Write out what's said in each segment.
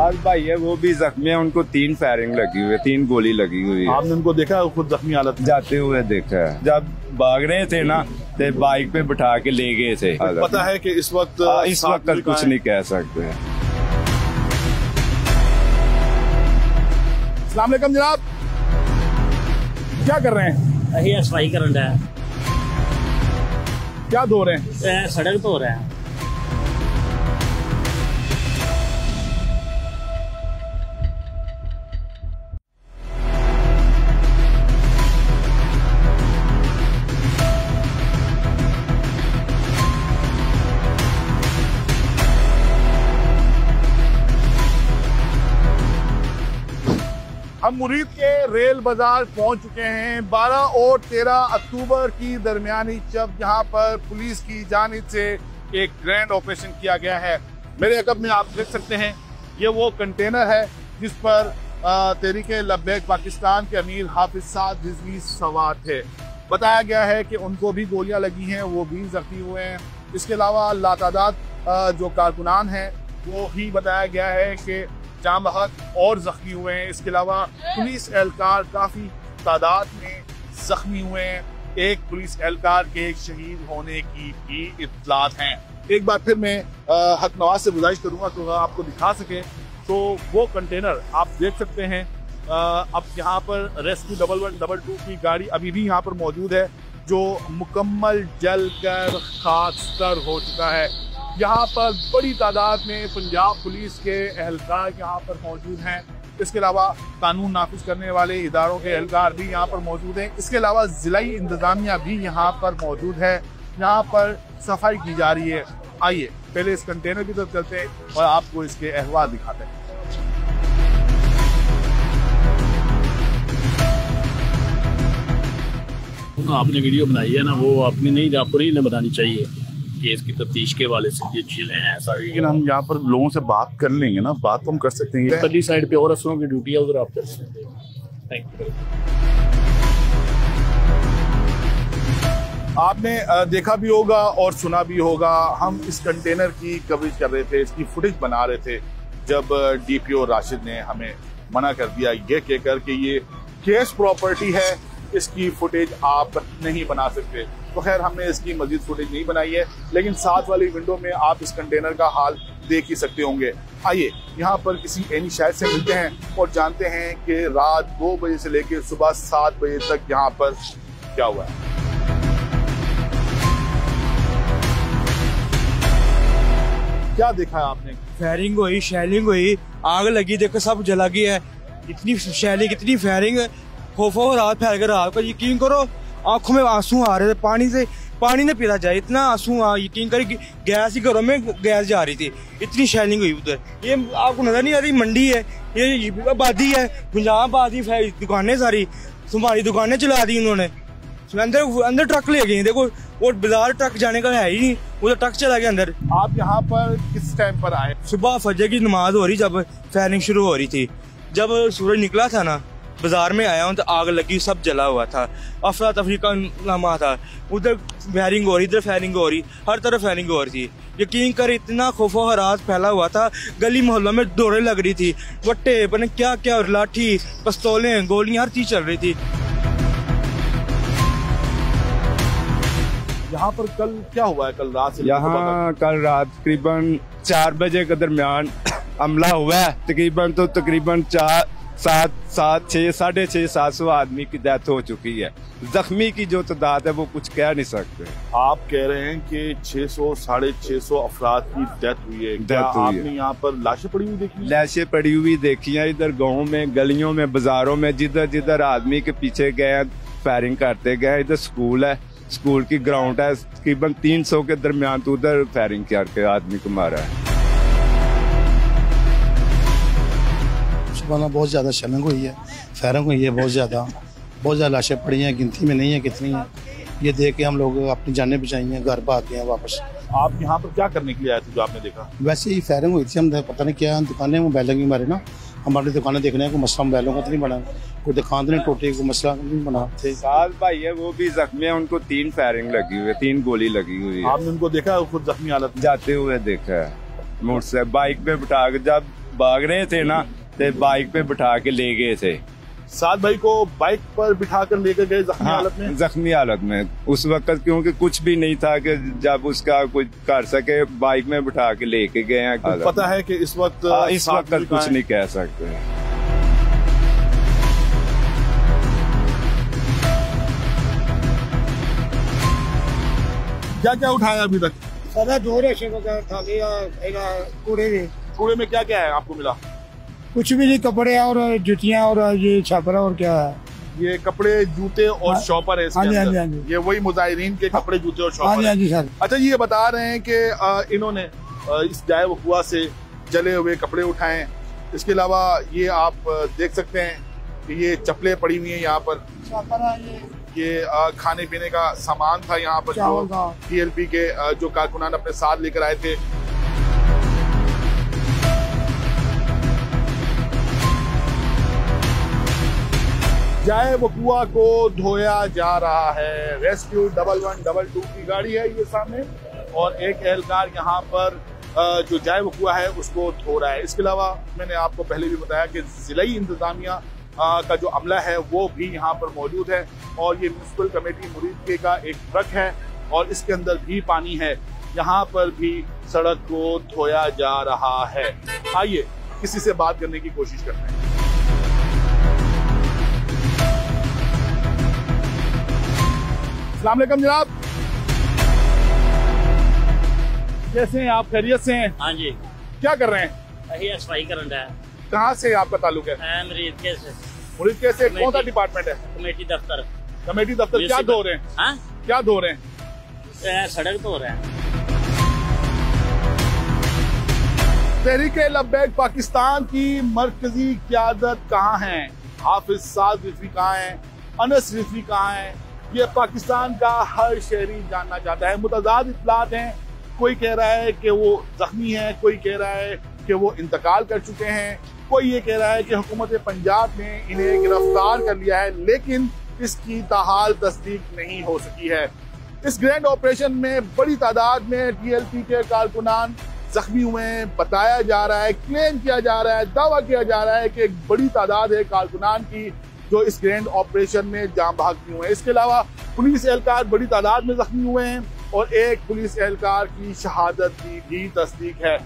साल भाई है वो भी जख्मी है, उनको 3 फायरिंग लगी हुई है, 3 गोली लगी हुई है। आपने उनको देखा है खुद जख्मी हालत में? जाते हुए देखा है, जब भाग रहे थे ना तो बाइक पे बिठा के ले गए थे। पता है कि इस वक्त कुछ नहीं कह सकते। अस्सलाम वालेकुम जनाब, क्या कर रहे हैं? अही सफाई करन रहा है। क्या धो रहे हैं? सड़क धो रहे हैं। हम मुरीद के रेल बाजार पहुंच चुके हैं। 12 और 13 अक्टूबर की दरमियानी जब यहाँ पर पुलिस की जानिब से एक ग्रैंड ऑपरेशन किया गया है। मेरे अकब में आप देख सकते हैं ये वो कंटेनर है जिस पर तहरीके लब्बैक पाकिस्तान के अमीर हाफिज साद रिजवी सवार थे। बताया गया है कि उनको भी गोलियां लगी हैं, वो भी जख्मी हुए हैं। इसके अलावा लातादाद जो कारकुनान हैं वो ही बताया गया है कि जाम बहक और जख्मी हुए हैं। इसके अलावा पुलिस एहलकार काफी तादाद में जख्मी हुए हैं। एक पुलिस एहलकार के शहीद होने की भी इत्तलात हैं। एक बार फिर मैं हक नवाज से गुजारिश करूंगा कि आपको दिखा सके तो वो कंटेनर आप देख सकते हैं। अब यहाँ पर रेस्क्यू 1122 की गाड़ी अभी भी यहाँ पर मौजूद है जो मुकम्मल जल कर खाकस्तर हो चुका है। यहाँ पर बड़ी तादाद में पंजाब पुलिस के एहलकार यहाँ पर मौजूद हैं। इसके अलावा कानून नाफिज करने वाले इदारों के एहलकार भी यहाँ पर मौजूद हैं। इसके अलावा जिलाई इंतजामिया भी यहाँ पर मौजूद है। यहाँ पर सफाई की जा रही है। आइए पहले इस कंटेनर की तरफ चलते हैं और आपको इसके अहवाल दिखाते हैं। आपने वीडियो बनाई है ना, वो आपको नहीं बनानी चाहिए। केस की तफ्तीश के वाले से ये चीजें हैं सारी। लेकिन हम यहाँ पर लोगों से बात कर लेंगे ना, बात तो हम कर सकते हैं। पल्ली साइड पे और अफसरों की ड्यूटी है, उधर आप कर सकते हैं। Thank you. आपने देखा भी होगा और सुना भी होगा, हम इस कंटेनर की कवरेज कर रहे थे, इसकी फुटेज बना रहे थे जब डीपीओ राशिद ने हमें मना कर दिया ये कहकर कि ये केस प्रॉपर्टी है, इसकी फुटेज आप नहीं बना सकते। तो खैर हमने इसकी मजीद फुटेज नहीं बनाई है, लेकिन साथ वाली विंडो में आप इस कंटेनर का हाल देख ही सकते होंगे। आइए यहाँ पर किसी एनी शायद से मिलते हैं और जानते हैं कि रात 2 बजे से लेकर सुबह 7 बजे तक यहाँ पर क्या हुआ है। क्या देखा है आपने? फायरिंग हुई, शेलिंग हुई, आग लगी, देखो सब जला गया है। इतनी शेलिंग, इतनी फायरिंग, खौफो रात फैल कर रात को यकीन करो आंखों में आंसू आ रहे थे। पानी ने पीता जाए, इतना आंसू यकीन करें गैस ही घरों में गैस जा रही थी। इतनी शेलिंग हुई उधर। ये आपको नजर नहीं आ रही मंडी है, ये आबादी है, पंजाब आबादी, दुकानें सारी तुम्हारी दुकानें चला दी उन्होंने। अंदर ट्रक ले गए, देखो वो बाजार ट्रक जाने का है ही नहीं, उधर ट्रक चला गया अंदर। आप यहाँ पर किस टाइम पर आए? सुबह फजर की नमाज हो रही जब फायरिंग शुरू हो रही थी। जब सूरज निकला था ना, बाजार में आया हूँ तो आग लगी, सब जला हुआ था, अफरा तफरी का लम्हा था। उधर फायरिंग हो रही, इधर फायरिंग हो रही, हर तरफ फायरिंग हो रही थी। यकीन कर इतना खौफो हरास फैला हुआ था, गली मोहल्लों में दौड़े लग रही थी, वट्टे पता क्या क्या, लाठी, पिस्तौलें, गोलियां, हर चीज चल रही थी। यहाँ पर कल क्या हुआ है? कल रात से यहाँ कल रात तकरीबन 4 बजे के दरमियान हमला हुआ है। तकरीबन साढ़े 700 आदमी की डेथ हो चुकी है। जख्मी की जो तादाद है वो कुछ कह नहीं सकते। आप कह रहे हैं कि 600 साढ़े 600 अफराद की डेथ हुई है। क्या आपने यहाँ पर लाशें पड़ी हुई देखी? लाशें पड़ी हुई देखी हैं इधर गाँव में, गलियों में, बाजारों में, जिधर जिधर आदमी के पीछे गए फायरिंग करते गए। इधर स्कूल है, स्कूल की ग्राउंड है, तकरीबन 300 के दरमियान तो उधर फायरिंग करके आदमी को मारा है। बहुत ज़्यादा शेलिंग हुई है, फायरिंग हुई है, बहुत ज़्यादा लाशें पड़ी हैं, गिनती में नहीं है कितनी है। ये देख के हम लोग अपनी जानें बचाई हैं, घर भाग गए हैं वापस। आप यहाँ पर क्या करने के लिए आए थे जो आपने देखा? वैसे ही फायरिंग हुई थी, हम पता नहीं क्या दुकानें मोबाइलों की मारे ना, हमारी दुकानें देखने हैं, कोई मसला मोबाइलों का तो नहीं बना, कोई दुकान तो नहीं टूटी, कोई मसला नहीं बना। साल भाई है वो भी जख्मी है, उनको 3 फायरिंग लगी हुई है, 3 गोली लगी हुई है। आपने उनको देखा खुद जख्मी हालत? जाते हुए देखा है, मोटरसाइकिल बाइक पे बिठा के जब भाग रहे थे ना, तो बाइक पे बिठा के ले गए थे। साद भाई को बाइक पर बिठा कर लेकर गए जख्मी हालत में? जख्मी हालत में उस वक्त, क्योंकि कुछ भी नहीं था कि जब उसका कुछ कर सके, बाइक में बिठा के लेके गए हैं। तो पता है कि इस वक्त कुछ नहीं कह सकते। क्या क्या उठाया अभी तक? सारा दो रेशे वगैरह था, कूड़े में क्या क्या है आपको मिला? कुछ भी नहीं, कपड़े और जुतियां और ये छापरा और क्या है, ये कपड़े जूते और शॉपर है इसके अंदर। हाँ जी। ये वही मुजाहिरीन के कपड़े जूते और शॉपर। हाँ जी सर। अच्छा, ये बता रहे हैं कि इन्होंने इस जाए वकुआ से जले हुए कपड़े उठाए। इसके अलावा ये आप देख सकते हैं कि ये चप्पलें पड़ी हुई है यहाँ पर, ये खाने पीने का सामान था यहाँ पर जो TLP के जो कारकुनान अपने साथ लेकर आए थे। जाए वकुआ को धोया जा रहा है। रेस्क्यू 1112 की गाड़ी है ये सामने, और एक एहलकार यहाँ पर जो जाए वकुआ है उसको धो रहा है। इसके अलावा मैंने आपको पहले भी बताया कि जिलाई इंतजामिया का जो अमला है वो भी यहाँ पर मौजूद है, और ये म्यूनिसिपल कमेटी मुरीदके का एक ट्रक है और इसके अंदर भी पानी है। यहाँ पर भी सड़क को धोया जा रहा है। आइए किसी से बात करने की कोशिश करते हैं। अस्सलाम वालेकुम जनाब, कैसे हैं आप? खैरियत से हैं? हाँ जी। क्या कर रहे हैं? वही सफाई कर रहा है। कहाँ से आपका ताल्लुक है? मुरीदके से। मुरीदके से कौन सा डिपार्टमेंट है? कमेटी दफ्तर। कमेटी दफ्तर। क्या धो रहे हैं? हाँ? क्या धो रहे हैं? सड़क धो रहे हैं। तहरीक लब्बैक पाकिस्तान की मरकजी क़यादत कहाँ है? हाफिज साद रिजवी कहाँ है? अनस रिजवी कहाँ है? ये पाकिस्तान का हर शहरी जानना चाहता है। मुतज़ाद इत्तलात हैं, कोई कह रहा है कि वो जख्मी है, कोई कह रहा है कि वो इंतकाल कर चुके हैं, कोई ये कह रहा है कि हुकूमत पंजाब ने इन्हें गिरफ्तार कर लिया है, लेकिन इसकी ताहाल तस्दीक नहीं हो सकी है। इस ग्रैंड ऑपरेशन में बड़ी तादाद में TLP के कारकुनान जख्मी हुए हैं। बताया जा रहा है, क्लेम किया जा रहा है, दावा किया जा रहा है कि एक बड़ी तादाद है कारकुनान की जो इस ग्रैंड ऑपरेशन में जान बहक हुए हैं। इसके अलावा पुलिस एहलकार बड़ी तादाद में जख्मी हुए हैं और एक पुलिस एहलकार की शहादत की भी तस्दीक है।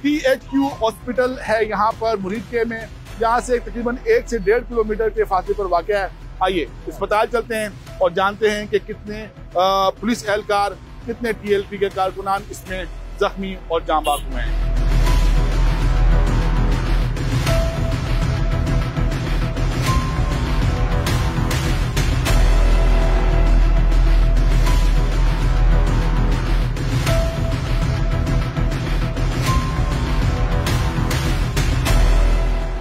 THQ हॉस्पिटल है यहाँ पर मुरीदके में, यहाँ से तकरीबन 1 से 1.5 किलोमीटर के फासले पर वाक़ है। आइए अस्पताल चलते हैं और जानते हैं कि कितने पुलिस एहलकार, कितने TLP के कारकुनान इसमें जख्मी और जान बहक हुए हैं।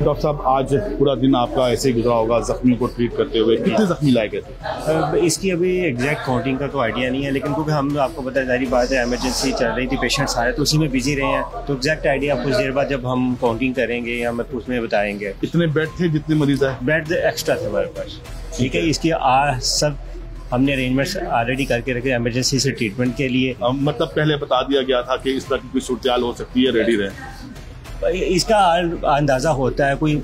डॉक्टर साहब, आज पूरा दिन आपका ऐसे ही गुजरा होगा जख्मियों को ट्रीट करते हुए। कितने जख्मी लाए गए थे? इसकी अभी एग्जैक्ट काउंटिंग का तो आइडिया नहीं है, लेकिन क्योंकि हम आपको पता है सारी बात है, इमरजेंसी चल रही थी, पेशेंट्स आ रहे तो उसी में बिजी रहे हैं, तो एग्जैक्ट आइडिया कुछ देर बाद जब हम काउंटिंग करेंगे या मतलब उसमें बताएंगे। कितने बेड थे, जितने मरीज है? बेड एक्स्ट्रा थे हमारे पास। ठीक है, इसकी सब हमने अरेंजमेंट्स ऑलरेडी करके रखे इमरजेंसी से ट्रीटमेंट के लिए। मतलब पहले बता दिया गया था कि इस तरह की कोई सूरत हो सकती है, रेडी रहे। इसका अंदाज़ा होता है, कोई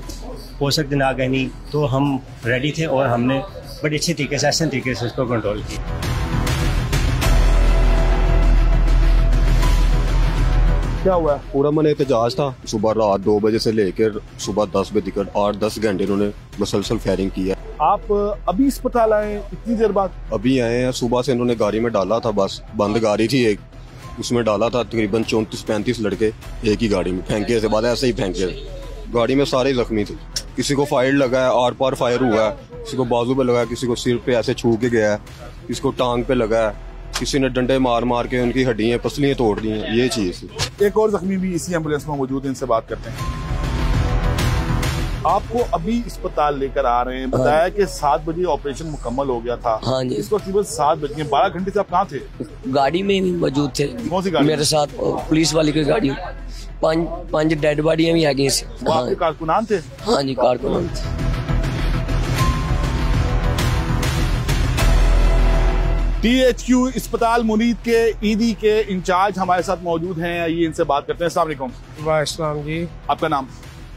हो सकती ना कहनी, तो हम रेडी थे और हमने बड़े अच्छे तरीके से, आसान तरीके से उसको कंट्रोल किया। क्या हुआ? पूरा मन एहतजाज था। सुबह रात 2 बजे से लेकर सुबह 10 बजे तक 8-10 घंटे उन्होंने मुसलसल फायरिंग की है। आप अभी अस्पताल आए? इतनी देर बाद? अभी आए हैं। सुबह से इन्होंने गाड़ी में डाला था, बस बंद गाड़ी थी एक, उसमें डाला था। तकरीबन 34-35 लड़के एक ही गाड़ी में फेंके थे, बाद ऐसे ही फेंके। गाड़ी में सारे जख्मी थे, किसी को फायर लगा है, आर पार फायर हुआ है, किसी को बाजू पे लगा है, किसी को सिर पे ऐसे छू के गया है, किसी को टांग पे लगा है, किसी ने डंडे मार मार के उनकी हड्डियां पसलियां तोड़ दी हैं। ये चीज थी। एक और जख्मी भी इसी एम्बुलेंस में मौजूद है, इनसे बात करते हैं। आपको अभी अस्पताल लेकर आ रहे हैं, बताया कि 7 बजे ऑपरेशन मुकम्मल हो गया था। हाँ जी। इस वक्त करीबन 7 बज गए। 12 घंटे से आप कहाँ थे? गाड़ी में ही मौजूद थे। कौन सी गाड़ी? मेरे साथ पुलिस वाली की गाड़ी। 5 डेड बॉडियां भी आ गई। वो आपके कारकुनान थे? हाँ जी, कारकुनान थे। THQ अस्पताल मुरीद के ईदी के इंचार्ज हमारे साथ मौजूद हैं। ये इनसे बात करते हैं। अस्सलाम वालेकुम। वालेकुम जी। आपका नाम?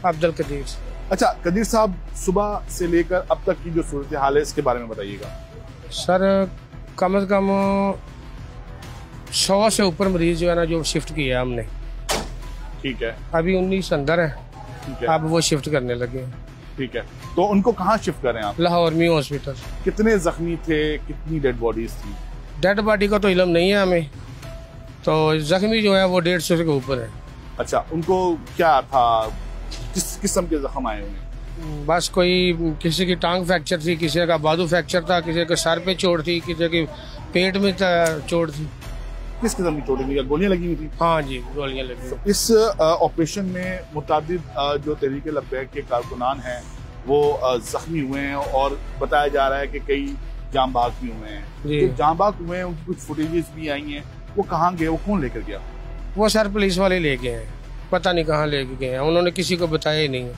अब्दुल कदीर। अच्छा कदीर साहब, सुबह से लेकर अब तक की जो सूरत हाल है इसके बारे में बताइएगा। सर कम से कम 100 से ऊपर मरीज जो है ना जो शिफ्ट किया हमने। ठीक है। अभी 19 अंदर है, अब वो शिफ्ट करने लगे। ठीक है, तो उनको कहाँ शिफ्ट करें आप? लाहौर में हॉस्पिटल। कितने जख्मी थे, कितनी डेड बॉडीज थी? डेड बॉडी का तो इल्म नहीं है हमें, तो जख्मी जो है वो 150 के ऊपर है। अच्छा, उनको क्या था, किस किस्म के जख्म आए हुए? बस कोई किसी की टांग फ्रैक्चर थी, किसी का बाजू फ्रैक्चर था, किसी के सर पे चोट थी, किसी के पेट में चोट थी। किस किस्म की चोटें थी? गोलियां लगी हुई थी? हाँ जी, गोलियां लगी। तो इस ऑपरेशन में मुतादिद जो तहरीक लब्बैक के कारकुनान हैं वो जख्मी हुए हैं और बताया जा रहा है कि कई जाम बाग भी हुए हैं। जो जाम बाग हुए हैं उनकी कुछ फुटेजेस भी आई हैं, वो कहाँ गए, वो कौन लेकर गया? वो सर पुलिस वाले ले गए हैं, पता नहीं कहाँ लेके गए हैं, उन्होंने किसी को बताया ही नहीं है,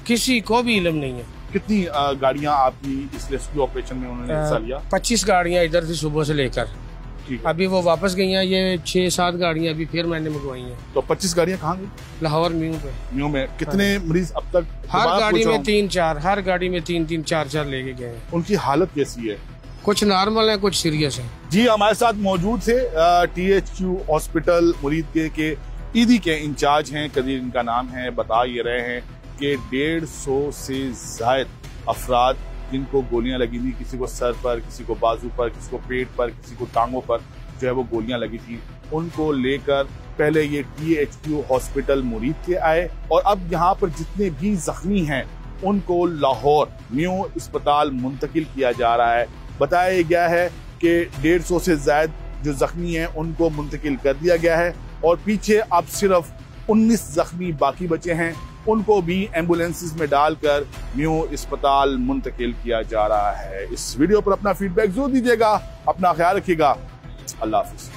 किसी को भी इल्म नहीं है। कितनी गाड़ियां आपकी इस रेस्क्यू ऑपरेशन में उन्होंने हिस्सा लिया? 25 गाड़ियां इधर थी सुबह से लेकर, अभी वो वापस गई हैं। ये 6-7 गाड़ियां अभी फिर मैंने मंगवाई हैं। तो 25 गाड़ियां कहाँ गई? लाहौर म्यू पे। म्यू में कितने मरीज अब तक? हर गाड़ी में 3-4, हर गाड़ी में 3-3, 4-4 लेके गए हैं। उनकी हालत कैसी है? कुछ नॉर्मल है, कुछ सीरियस है। जी, हमारे साथ मौजूद थे THQ हॉस्पिटल मुरीद के ईदी के इंचार्ज हैं, कदीर इनका नाम है। बता ये रहे हैं कि 150 से जायद अफराद जिनको गोलियां लगी थी, किसी को सर पर, किसी को बाजू पर, किसी को पेट पर, किसी को टांगों पर जो है वो गोलियां लगी थी, उनको लेकर पहले ये THQ हॉस्पिटल मुरीद के आए और अब यहाँ पर जितने भी जख्मी हैं उनको लाहौर न्यू अस्पताल मुंतकिल किया जा रहा है। बताया गया है कि 150 से ज्यादा जो जख्मी हैं उनको मुंतकिल कर दिया गया है और पीछे अब सिर्फ 19 जख्मी बाकी बचे हैं, उनको भी एम्बुलेंसेस में डालकर न्यू अस्पताल मुंतकिल किया जा रहा है। इस वीडियो पर अपना फीडबैक जरूर दीजिएगा, अपना ख्याल रखिएगा। अल्लाह हाफिज।